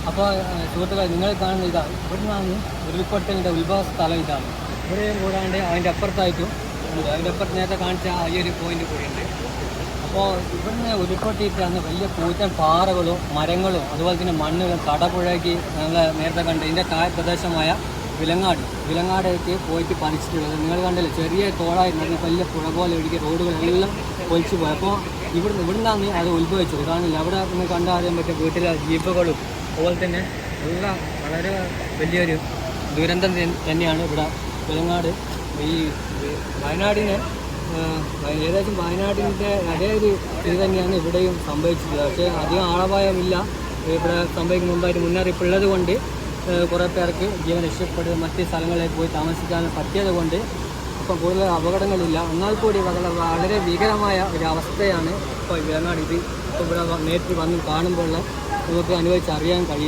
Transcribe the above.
അപ്പോൾ സുഹൃത്തുക്കളെ, നിങ്ങൾ കാണുന്ന ഇതാണ്, ഇവിടുന്നാണ് ഉരുൾപൊട്ടലിൻ്റെ ഉത്ഭവ സ്ഥലം ഇതാണ്. ഇവിടെയും കൂടാണ്ട് അതിൻ്റെ അപ്പുറത്തായിട്ടും ഉണ്ട്. അതിൻ്റെ അപ്പുറത്ത് നേരത്തെ കാണിച്ച ഈ ഒരു പോയിന്റ് കൂടിയുണ്ട്. അപ്പോൾ ഇവിടുന്ന് ഉരുൾപൊട്ടിയിട്ടാണ് വലിയ കൂറ്റൻ പാറകളും മരങ്ങളും അതുപോലെ തന്നെ മണ്ണുകളും കടപുഴകി നമ്മൾ നേരത്തെ കണ്ട് ഇതിൻ്റെ താഴെ പ്രദേശമായ വിലങ്ങാടേക്ക് പോയിട്ട് പതിച്ചിട്ടുള്ളത്. നിങ്ങൾ കണ്ടില്ലേ, ചെറിയ തോടായിരുന്നു, വലിയ പുഴ പോലെ ഒഴുകിയ റോഡുകളെല്ലാം പൊളിച്ചു പോയി. അപ്പോൾ ഇവിടുന്നാണ് അത് ഉത്ഭവിച്ചത്. കാണില്ല, അവിടെ നിന്ന് കണ്ടറിയാൻ പറ്റിയ വീട്ടിലെ ജീപ്പുകളും അതുപോലെ തന്നെ എല്ലാം വളരെ വലിയൊരു ദുരന്തം തന്നെയാണ് ഇവിടെ വിലങ്ങാട്. ഈ വയനാടിന് ഏകദേശം വയനാടിൻ്റെ അതേ ഒരു ഇത് തന്നെയാണ് ഇവിടെയും സംഭവിച്ചത്. പക്ഷേ അധികം ആളപായമില്ല. ഇവിടെ സംഭവിക്കുന്ന മുമ്പായിട്ട് മുന്നറിയിപ്പുള്ളത് കൊണ്ട് കുറേ പേർക്ക് ജീവൻ രക്ഷപ്പെടുക മറ്റ് സ്ഥലങ്ങളിലേക്ക് പോയി താമസിക്കാൻ പറ്റിയത് കൊണ്ട് ഇപ്പം കൂടുതൽ അപകടങ്ങളില്ല. എന്നാൽ കൂടി വളരെ ഭീകരമായ ഒരു അവസ്ഥയാണ് ഇപ്പോൾ വിലങ്ങാട്. ഇത് ഇപ്പോൾ ഇവിടെ നേരിട്ട് വന്ന് കാണുമ്പോൾ നമുക്ക് അനുഭവിച്ചറിയാൻ കഴിയും.